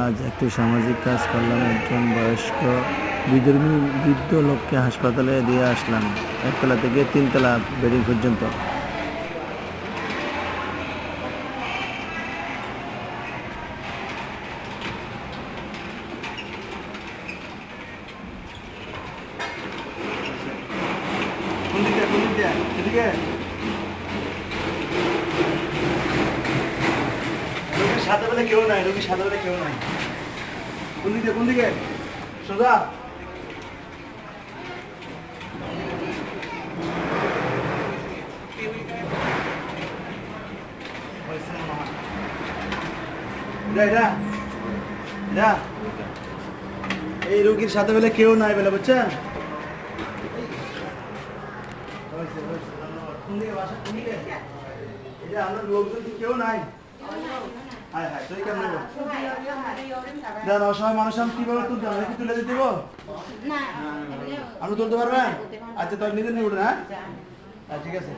আজ একটি সামাজিক কাজ করলাম। একজন বয়স্ক বিধর্মী বৃদ্ধ লোককে হাসপাতালে দিয়ে আসলাম, একতলা থেকে তিনতলা বেডিং পর্যন্ত। সাথে বেলা কেউ নাই, রোগীর সাথে বেলা কেউ নাই। কোন দিকে সোজা। এই রোগীর সাথে বেলা কেউ নাই বেলা, বুঝছেন? আমরা লোকজন কেউ নাই। অসহায় মানুষ আমি কিভাবে তুলতে হবে? তুলে দিতে আপনি তুলতে পারবেন? আচ্ছা, তোর নিজের নিয়ে উঠে না। ঠিক আছে।